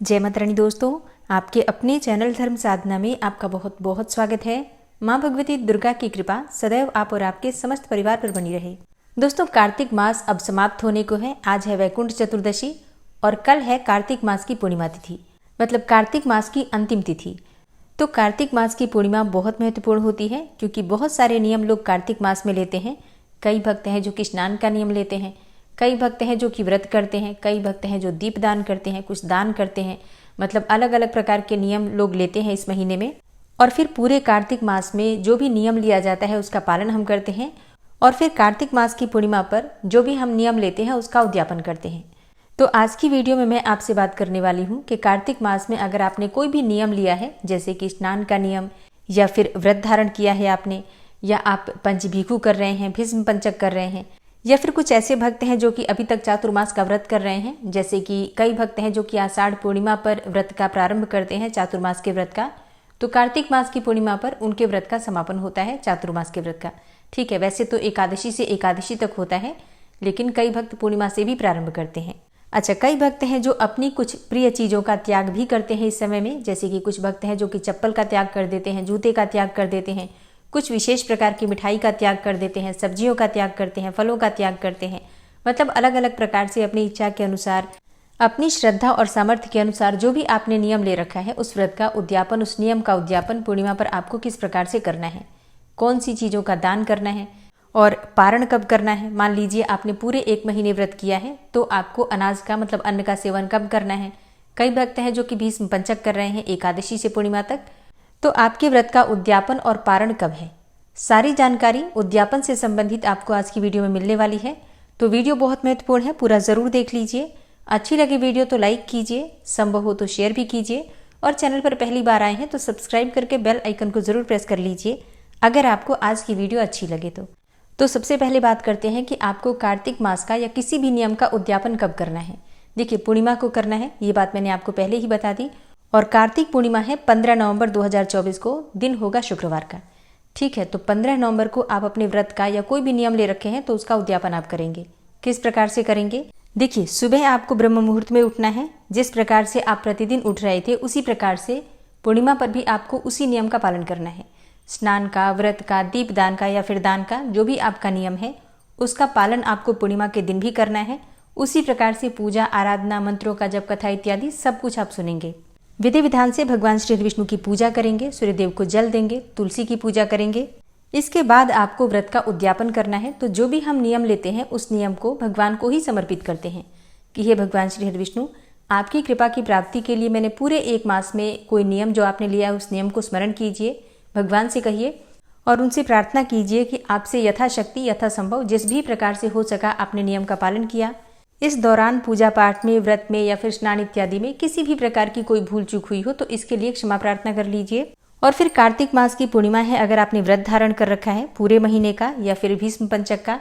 जय माता रानी दोस्तों, आपके अपने चैनल धर्म साधना में आपका बहुत बहुत स्वागत है। माँ भगवती दुर्गा की कृपा सदैव आप और आपके समस्त परिवार पर बनी रहे। दोस्तों, कार्तिक मास अब समाप्त होने को है। आज है वैकुंठ चतुर्दशी और कल है कार्तिक मास की पूर्णिमा तिथि, मतलब कार्तिक मास की अंतिम तिथि। तो कार्तिक मास की पूर्णिमा बहुत महत्वपूर्ण होती है क्योंकि बहुत सारे नियम लोग कार्तिक मास में लेते हैं। कई भक्त हैं जो कि स्नान का नियम लेते हैं, कई भक्त हैं जो कि व्रत करते हैं, कई भक्त हैं जो दीप दान करते हैं, कुछ दान करते हैं। मतलब अलग अलग प्रकार के नियम लोग लेते हैं इस महीने में। और फिर पूरे कार्तिक मास में जो भी नियम लिया जाता है उसका पालन हम करते हैं और फिर कार्तिक मास की पूर्णिमा पर जो भी हम नियम लेते हैं उसका उद्यापन करते हैं। तो आज की वीडियो में मैं आपसे बात करने वाली हूँ कि कार्तिक मास में अगर आपने कोई भी नियम लिया है, जैसे कि स्नान का नियम या फिर व्रत धारण किया है आपने, या आप पंचभीखु कर रहे हैं, भीष्म पंचक कर रहे हैं, या फिर कुछ ऐसे भक्त हैं जो कि अभी तक चातुर्मास का व्रत कर रहे हैं, जैसे कि कई भक्त हैं जो कि आषाढ़ पूर्णिमा पर व्रत का प्रारंभ करते हैं, चातुर्मास के व्रत का। तो कार्तिक मास की पूर्णिमा पर उनके व्रत का समापन होता है, चातुर्मास के व्रत का। ठीक है, वैसे तो एकादशी से एकादशी तक होता है, लेकिन कई भक्त पूर्णिमा से भी प्रारंभ करते हैं। अच्छा, कई भक्त हैं जो अपनी कुछ प्रिय चीज़ों का त्याग भी करते हैं इस समय में, जैसे कि कुछ भक्त हैं जो कि चप्पल का त्याग कर देते हैं, जूते का त्याग कर देते हैं, कुछ विशेष प्रकार की मिठाई का त्याग कर देते हैं, सब्जियों का त्याग करते हैं, फलों का त्याग करते हैं। मतलब अलग अलग प्रकार से अपनी इच्छा के अनुसार, अपनी श्रद्धा और सामर्थ्य के अनुसार जो भी आपने नियम ले रखा है उस व्रत का उद्यापन, उस नियम का उद्यापन पूर्णिमा पर आपको किस प्रकार से करना है, कौन सी चीज़ों का दान करना है और पारण कब करना है। मान लीजिए आपने पूरे 1 महीने व्रत किया है तो आपको अनाज का मतलब अन्न का सेवन कब करना है। कई भक्त हैं जो कि भीष्म पंचक कर रहे हैं एकादशी से पूर्णिमा तक, तो आपके व्रत का उद्यापन और पारण कब है, सारी जानकारी उद्यापन से संबंधित आपको आज की वीडियो में मिलने वाली है। तो वीडियो बहुत महत्वपूर्ण है, पूरा ज़रूर देख लीजिए। अच्छी लगी वीडियो तो लाइक कीजिए, संभव हो तो शेयर भी कीजिए और चैनल पर पहली बार आए हैं तो सब्सक्राइब करके बेल आइकन को ज़रूर प्रेस कर लीजिए अगर आपको आज की वीडियो अच्छी लगे तो सबसे पहले बात करते हैं कि आपको कार्तिक मास का या किसी भी नियम का उद्यापन कब करना है। देखिए, पूर्णिमा को करना है, ये बात मैंने आपको पहले ही बता दी। और कार्तिक पूर्णिमा है 15 नवंबर 2024 को, दिन होगा शुक्रवार का। ठीक है, तो 15 नवंबर को आप अपने व्रत का या कोई भी नियम ले रखे हैं तो उसका उद्यापन आप करेंगे। किस प्रकार से करेंगे? देखिए, सुबह आपको ब्रह्म मुहूर्त में उठना है। जिस प्रकार से आप प्रतिदिन उठ रहे थे उसी प्रकार से पूर्णिमा पर भी आपको उसी नियम का पालन करना है। स्नान का, व्रत का, दीप दान का या फिर दान का, जो भी आपका नियम है उसका पालन आपको पूर्णिमा के दिन भी करना है। उसी प्रकार से पूजा, आराधना, मंत्रों का जप, कथा इत्यादि सब कुछ आप सुनेंगे। विधि विधान से भगवान श्री विष्णु की पूजा करेंगे, सूर्यदेव को जल देंगे, तुलसी की पूजा करेंगे। इसके बाद आपको व्रत का उद्यापन करना है। तो जो भी हम नियम लेते हैं उस नियम को भगवान को ही समर्पित करते हैं कि हे भगवान श्री विष्णु, आपकी कृपा की प्राप्ति के लिए मैंने पूरे 1 मास में कोई नियम जो आपने लिया है उस नियम को स्मरण कीजिए, भगवान से कहिए और उनसे प्रार्थना कीजिए कि आपसे यथाशक्ति यथासंभव जिस भी प्रकार से हो सका आपने नियम का पालन किया। इस दौरान पूजा पाठ में, व्रत में या फिर स्नान इत्यादि में किसी भी प्रकार की कोई भूल चूक हुई हो तो इसके लिए क्षमा प्रार्थना कर लीजिए। और फिर कार्तिक मास की पूर्णिमा है, अगर आपने व्रत धारण कर रखा है पूरे महीने का या फिर भीष्म पंचक का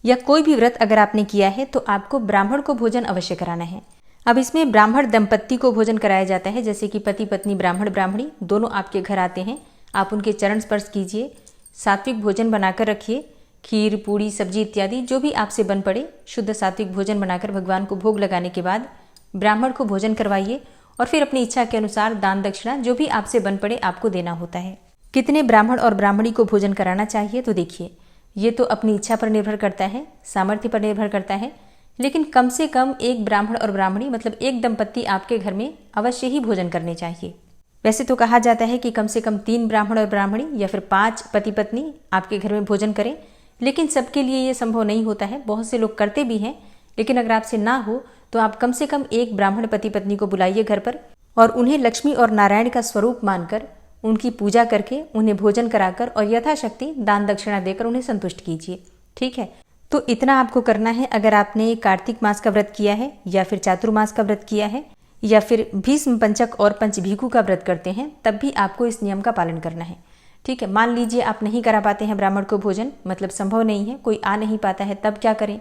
या कोई भी व्रत अगर आपने किया है तो आपको ब्राह्मण को भोजन अवश्य कराना है। अब इसमें ब्राह्मण दंपत्ति को भोजन कराया जाता है, जैसे कि पति पत्नी, ब्राह्मण ब्राह्मणी दोनों आपके घर आते हैं, आप उनके चरण स्पर्श कीजिए, सात्विक भोजन बनाकर रखिए। खीर, पूड़ी, सब्जी इत्यादि जो भी आपसे बन पड़े शुद्ध सात्विक भोजन बनाकर भगवान को भोग लगाने के बाद ब्राह्मण को भोजन करवाइए और फिर अपनी इच्छा के अनुसार दान दक्षिणा जो भी आपसे बन पड़े आपको देना होता है। कितने ब्राह्मण और ब्राह्मणी को भोजन कराना चाहिए तो देखिए, ये तो अपनी इच्छा पर निर्भर करता है, सामर्थ्य पर निर्भर करता है, लेकिन कम से कम 1 ब्राह्मण और ब्राह्मणी मतलब 1 दंपत्ति आपके घर में अवश्य ही भोजन करने चाहिए। वैसे तो कहा जाता है कि कम से कम 3 ब्राह्मण और ब्राह्मणी या फिर 5 पति पत्नी आपके घर में भोजन करें, लेकिन सबके लिए ये संभव नहीं होता है। बहुत से लोग करते भी हैं, लेकिन अगर आपसे ना हो तो आप कम से कम 1 ब्राह्मण पति पत्नी को बुलाइए घर पर और उन्हें लक्ष्मी और नारायण का स्वरूप मानकर उनकी पूजा करके उन्हें भोजन कराकर और यथाशक्ति दान दक्षिणा देकर उन्हें संतुष्ट कीजिए। ठीक है, तो इतना आपको करना है। अगर आपने कार्तिक मास का व्रत किया है या फिर चातुर्मास का व्रत किया है या फिर भीष्म पंचक और पंचभीखु का व्रत करते हैं तब भी आपको इस नियम का पालन करना है। ठीक है, मान लीजिए आप नहीं करा पाते हैं ब्राह्मण को भोजन, मतलब संभव नहीं है, कोई आ नहीं पाता है, तब क्या करें?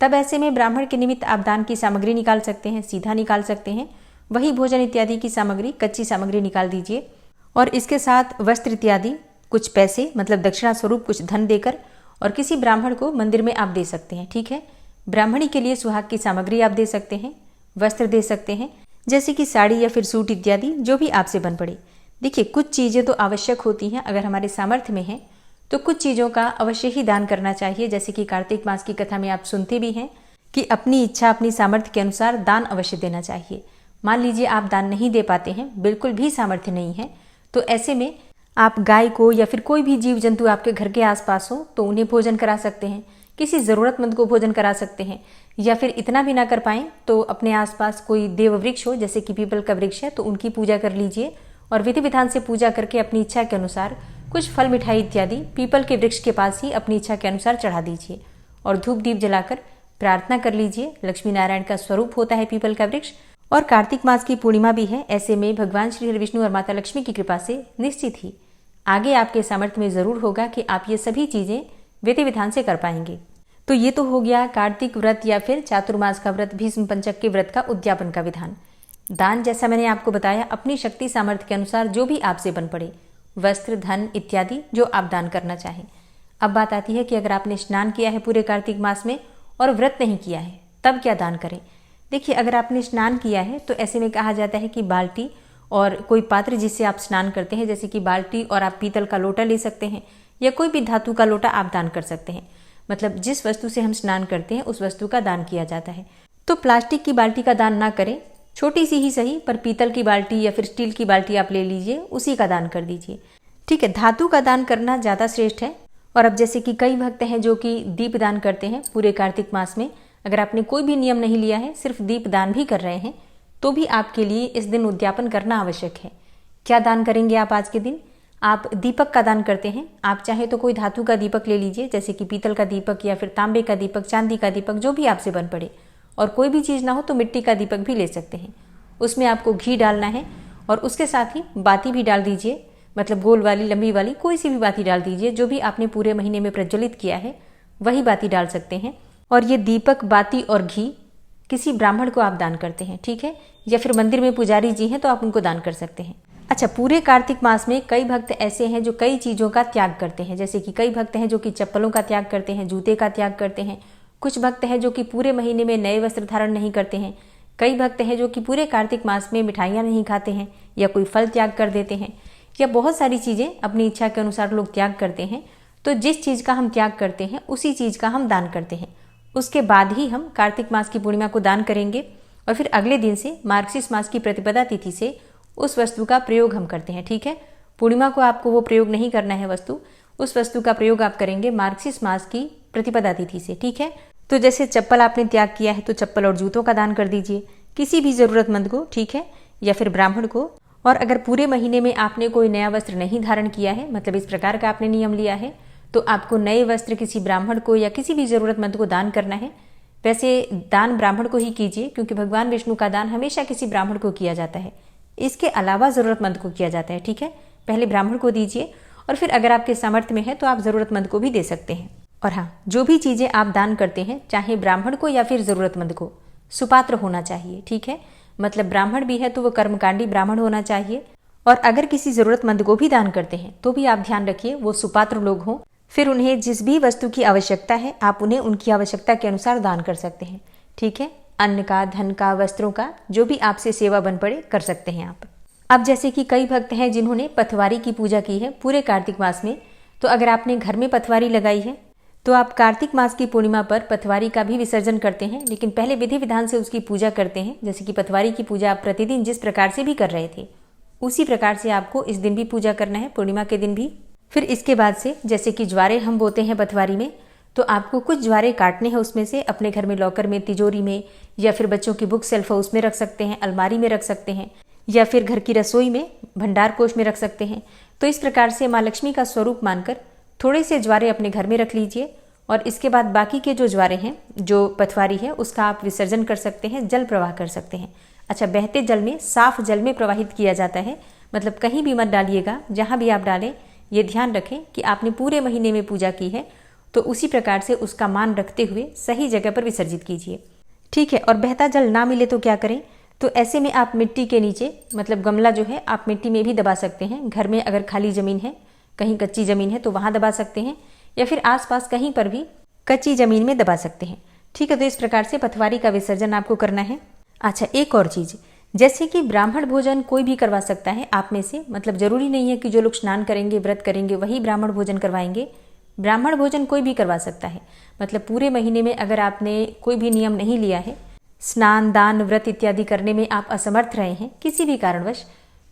तब ऐसे में ब्राह्मण के निमित्त आप दान की सामग्री निकाल सकते हैं, सीधा निकाल सकते हैं। वही भोजन इत्यादि की सामग्री, कच्ची सामग्री निकाल दीजिए और इसके साथ वस्त्र इत्यादि कुछ पैसे मतलब दक्षिणा स्वरूप कुछ धन देकर और किसी ब्राह्मण को मंदिर में आप दे सकते हैं। ठीक है, ब्राह्मणी के लिए सुहाग की सामग्री आप दे सकते हैं, वस्त्र दे सकते हैं। जैसे कि साड़ी या फिर सूट इत्यादि, जो भी आपसे बन पड़े। देखिए, कुछ चीज़ें तो आवश्यक होती हैं, अगर हमारे सामर्थ्य में है तो कुछ चीज़ों का अवश्य ही दान करना चाहिए। जैसे कि कार्तिक मास की कथा में आप सुनते भी हैं कि अपनी इच्छा अपनी सामर्थ्य के अनुसार दान अवश्य देना चाहिए। मान लीजिए आप दान नहीं दे पाते हैं, बिल्कुल भी सामर्थ्य नहीं है, तो ऐसे में आप गाय को या फिर कोई भी जीव जंतु आपके घर के आसपास हो तो उन्हें भोजन करा सकते हैं, किसी ज़रूरतमंद को भोजन करा सकते हैं, या फिर इतना भी ना कर पाएं तो अपने आसपास कोई देव वृक्ष हो, जैसे कि पीपल का वृक्ष है, तो उनकी पूजा कर लीजिए और विधि विधान से पूजा करके अपनी इच्छा के अनुसार कुछ फल मिठाई इत्यादि पीपल के वृक्ष के पास ही अपनी इच्छा के अनुसार चढ़ा दीजिए और धूप दीप जलाकर प्रार्थना कर लीजिए। लक्ष्मी नारायण का स्वरूप होता है पीपल का वृक्ष, और कार्तिक मास की पूर्णिमा भी है। ऐसे में भगवान श्री हरि विष्णु और माता लक्ष्मी की कृपा से निश्चित ही आगे आपके सामर्थ्य में जरूर होगा कि आप ये सभी चीजें विधि विधान से कर पाएंगे। तो ये तो हो गया कार्तिक व्रत या फिर चातुर्मास का व्रत, भीष्म पंचक के व्रत का उद्यापन का विधान। दान, जैसा मैंने आपको बताया, अपनी शक्ति सामर्थ्य के अनुसार जो भी आपसे बन पड़े, वस्त्र, धन इत्यादि जो आप दान करना चाहें। अब बात आती है कि अगर आपने स्नान किया है पूरे कार्तिक मास में और व्रत नहीं किया है, तब क्या दान करें। देखिए, अगर आपने स्नान किया है तो ऐसे में कहा जाता है कि बाल्टी और कोई पात्र जिससे आप स्नान करते हैं, जैसे कि बाल्टी और आप पीतल का लोटा ले सकते हैं या कोई भी धातु का लोटा आप दान कर सकते हैं। मतलब जिस वस्तु से हम स्नान करते हैं उस वस्तु का दान किया जाता है। तो प्लास्टिक की बाल्टी का दान ना करें, छोटी सी ही सही, पर पीतल की बाल्टी या फिर स्टील की बाल्टी आप ले लीजिए, उसी का दान कर दीजिए। ठीक है, धातु का दान करना ज़्यादा श्रेष्ठ है। और अब जैसे कि कई भक्त हैं जो कि दीप दान करते हैं पूरे कार्तिक मास में, अगर आपने कोई भी नियम नहीं लिया है, सिर्फ दीप दान भी कर रहे हैं, तो भी आपके लिए इस दिन उद्यापन करना आवश्यक है। क्या दान करेंगे आप आज के दिन? आप दीपक का दान करते हैं। आप चाहे तो कोई धातु का दीपक ले लीजिए, जैसे कि पीतल का दीपक या फिर तांबे का दीपक, चांदी का दीपक, जो भी आपसे बन पड़े। और कोई भी चीज़ ना हो तो मिट्टी का दीपक भी ले सकते हैं। उसमें आपको घी डालना है और उसके साथ ही बाती भी डाल दीजिए, मतलब गोल वाली, लंबी वाली, कोई सी भी बाती डाल दीजिए। जो भी आपने पूरे महीने में प्रज्वलित किया है वही बाती डाल सकते हैं। और ये दीपक, बाती और घी किसी ब्राह्मण को आप दान करते हैं, ठीक है, या फिर मंदिर में पुजारी जी हैं तो आप उनको दान कर सकते हैं। अच्छा, पूरे कार्तिक मास में कई भक्त ऐसे हैं जो कई चीज़ों का त्याग करते हैं। जैसे कि कई भक्त हैं जो कि चप्पलों का त्याग करते हैं, जूते का त्याग करते हैं। कुछ भक्त हैं जो कि पूरे महीने में नए वस्त्र धारण नहीं करते हैं। कई भक्त हैं जो कि पूरे कार्तिक मास में मिठाइयाँ नहीं खाते हैं या कोई फल त्याग कर देते हैं, या बहुत सारी चीज़ें अपनी इच्छा के अनुसार लोग त्याग करते हैं। तो जिस चीज़ का हम त्याग करते हैं उसी चीज़ का हम दान करते हैं। उसके बाद ही हम कार्तिक मास की पूर्णिमा को दान करेंगे और फिर अगले दिन से मार्गशीर्ष मास की प्रतिपदा तिथि से उस वस्तु का प्रयोग हम करते हैं, ठीक है। पूर्णिमा को आपको वो प्रयोग नहीं करना है वस्तु, उस वस्तु का प्रयोग आप करेंगे मार्गशीर्ष मास की प्रतिपदा तिथि से, ठीक है। तो जैसे चप्पल आपने त्याग किया है तो चप्पल और जूतों का दान कर दीजिए किसी भी ज़रूरतमंद को, ठीक है, या फिर ब्राह्मण को। और अगर पूरे महीने में आपने कोई नया वस्त्र नहीं धारण किया है, मतलब इस प्रकार का आपने नियम लिया है, तो आपको नए वस्त्र किसी ब्राह्मण को या किसी भी ज़रूरतमंद को दान करना है। वैसे दान ब्राह्मण को ही कीजिए, क्योंकि भगवान विष्णु का दान हमेशा किसी ब्राह्मण को किया जाता है, इसके अलावा ज़रूरतमंद को किया जाता है, ठीक है। पहले ब्राह्मण को दीजिए और फिर अगर आपके सामर्थ्य में है तो आप ज़रूरतमंद को भी दे सकते हैं। और हाँ, जो भी चीज़ें आप दान करते हैं, चाहे ब्राह्मण को या फिर ज़रूरतमंद को, सुपात्र होना चाहिए, ठीक है। मतलब ब्राह्मण भी है तो वो कर्मकांडी ब्राह्मण होना चाहिए। और अगर किसी ज़रूरतमंद को भी दान करते हैं तो भी आप ध्यान रखिए वो सुपात्र लोग हों। फिर उन्हें जिस भी वस्तु की आवश्यकता है आप उन्हें उनकी आवश्यकता के अनुसार दान कर सकते हैं, ठीक है। अन्न का, धन का, वस्त्रों का, जो भी आपसे सेवा बन पड़े कर सकते हैं आप। अब जैसे कि कई भक्त हैं जिन्होंने पथवारी की पूजा की है पूरे कार्तिक मास में, तो अगर आपने घर में पथवारी लगाई है तो आप कार्तिक मास की पूर्णिमा पर पथवारी का भी विसर्जन करते हैं, लेकिन पहले विधि विधान से उसकी पूजा करते हैं। जैसे कि पथवारी की पूजा आप प्रतिदिन जिस प्रकार से भी कर रहे थे उसी प्रकार से आपको इस दिन भी पूजा करना है, पूर्णिमा के दिन भी। फिर इसके बाद से जैसे कि ज्वारे हम बोते हैं पथवारी में, तो आपको कुछ ज्वारे काटने हैं, उसमें से अपने घर में लॉकर में, तिजोरी में, या फिर बच्चों की बुक सेल्फ है उसमें रख सकते हैं, अलमारी में रख सकते हैं, या फिर घर की रसोई में भंडार कोष में रख सकते हैं। तो इस प्रकार से माँ लक्ष्मी का स्वरूप मानकर थोड़े से ज्वारे अपने घर में रख लीजिए और इसके बाद बाकी के जो ज्वारे हैं, जो पथवारी है, उसका आप विसर्जन कर सकते हैं, जल प्रवाह कर सकते हैं। अच्छा, बहते जल में, साफ जल में प्रवाहित किया जाता है, मतलब कहीं भी मत डालिएगा, जहाँ भी आप डालें ये ध्यान रखें कि आपने पूरे महीने में पूजा की है तो उसी प्रकार से उसका मान रखते हुए सही जगह पर विसर्जित कीजिए, ठीक है। और बहता जल ना मिले तो क्या करें? तो ऐसे में आप मिट्टी के नीचे, मतलब गमला जो है आप मिट्टी में भी दबा सकते हैं। घर में अगर खाली ज़मीन है, कहीं कच्ची ज़मीन है तो वहाँ दबा सकते हैं, या फिर आसपास कहीं पर भी कच्ची ज़मीन में दबा सकते हैं, ठीक है। तो इस प्रकार से पथवारी का विसर्जन आपको करना है। अच्छा, एक और चीज़, जैसे कि ब्राह्मण भोजन कोई भी करवा सकता है आप में से, मतलब जरूरी नहीं है कि जो लोग स्नान करेंगे व्रत करेंगे वही ब्राह्मण भोजन करवाएंगे। ब्राह्मण भोजन कोई भी करवा सकता है। मतलब पूरे महीने में अगर आपने कोई भी नियम नहीं लिया है, स्नान दान व्रत इत्यादि करने में आप असमर्थ रहे हैं किसी भी कारणवश,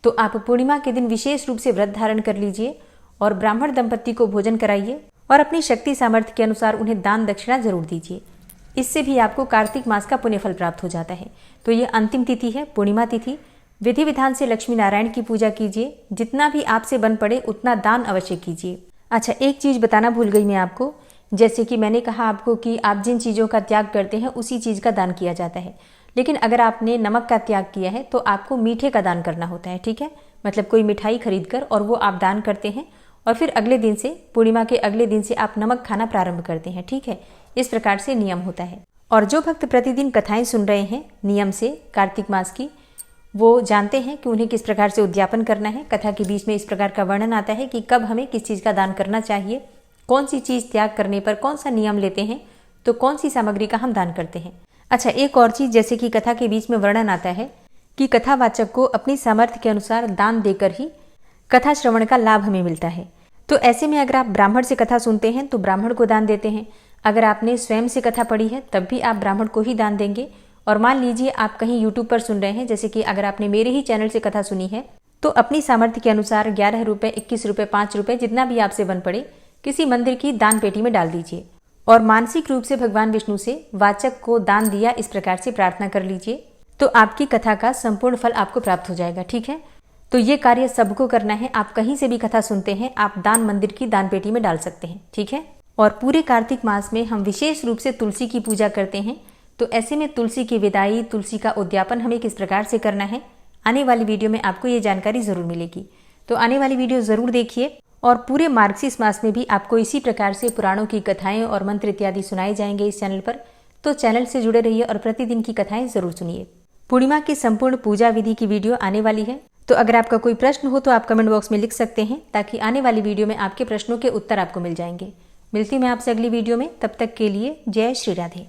तो आप पूर्णिमा के दिन विशेष रूप से व्रत धारण कर लीजिए और ब्राह्मण दंपति को भोजन कराइए और अपनी शक्ति सामर्थ्य के अनुसार उन्हें दान दक्षिणा जरूर दीजिए। इससे भी आपको कार्तिक मास का पुण्य फल प्राप्त हो जाता है। तो ये अंतिम तिथि है, पूर्णिमा तिथि। विधि विधान से लक्ष्मी नारायण की पूजा कीजिए, जितना भी आपसे बन पड़े उतना दान अवश्य कीजिए। अच्छा, एक चीज बताना भूल गई मैं आपको, जैसे कि मैंने कहा आपको कि आप जिन चीजों का त्याग करते हैं उसी चीज का दान किया जाता है, लेकिन अगर आपने नमक का त्याग किया है तो आपको मीठे का दान करना होता है। ठीक है, मतलब कोई मिठाई खरीद कर और वो आप दान करते हैं और फिर अगले दिन से, पूर्णिमा के अगले दिन से आप नमक खाना प्रारंभ करते हैं। ठीक है, इस प्रकार से नियम होता है। और जो भक्त प्रतिदिन कथाएं सुन रहे हैं नियम से कार्तिक मास की, वो जानते हैं कि उन्हें किस प्रकार से उद्यापन करना है। कथा के बीच में इस प्रकार का वर्णन आता है कि कब हमें किस चीज़ का दान करना चाहिए, कौन सी चीज़ त्याग करने पर कौन सा नियम लेते हैं, तो कौन सी सामग्री का हम दान करते हैं। अच्छा, एक और चीज़, जैसे कि कथा के बीच में वर्णन आता है कि कथावाचक को अपनी सामर्थ्य के अनुसार दान देकर ही कथा श्रवण का लाभ हमें मिलता है। तो ऐसे में अगर आप ब्राह्मण से कथा सुनते हैं तो ब्राह्मण को दान देते हैं, अगर आपने स्वयं से कथा पढ़ी है तब भी आप ब्राह्मण को ही दान देंगे। और मान लीजिए आप कहीं यूट्यूब पर सुन रहे हैं, जैसे कि अगर आपने मेरे ही चैनल से कथा सुनी है, तो अपनी सामर्थ्य के अनुसार 11 रुपये, 21 रुपये, 5 रुपये, जितना भी आपसे बन पड़े किसी मंदिर की दान पेटी में डाल दीजिए और मानसिक रूप से भगवान विष्णु से वाचक को दान दिया इस प्रकार से प्रार्थना कर लीजिए, तो आपकी कथा का संपूर्ण फल आपको प्राप्त हो जाएगा। ठीक है, तो ये कार्य सबको करना है। आप कहीं से भी कथा सुनते हैं, आप दान मंदिर की दान पेटी में डाल सकते हैं। ठीक है, और पूरे कार्तिक मास में हम विशेष रूप से तुलसी की पूजा करते हैं, तो ऐसे में तुलसी की विदाई, तुलसी का उद्यापन हमें किस प्रकार से करना है, आने वाली वीडियो में आपको ये जानकारी जरूर मिलेगी। तो आने वाली वीडियो जरूर देखिए। और पूरे मार्गशीर्ष मास में भी आपको इसी प्रकार से पुराणों की कथाएं और मंत्र इत्यादि सुनाए जाएंगे इस चैनल पर। तो चैनल से जुड़े रहिए और प्रतिदिन की कथाएं जरूर सुनिए। पूर्णिमा की संपूर्ण पूजा विधि की वीडियो आने वाली है, तो अगर आपका कोई प्रश्न हो तो आप कमेंट बॉक्स में लिख सकते हैं, ताकि आने वाली वीडियो में आपके प्रश्नों के उत्तर आपको मिल जाएंगे। मिलती हूं मैं आपसे अगली वीडियो में, तब तक के लिए जय श्री राधे।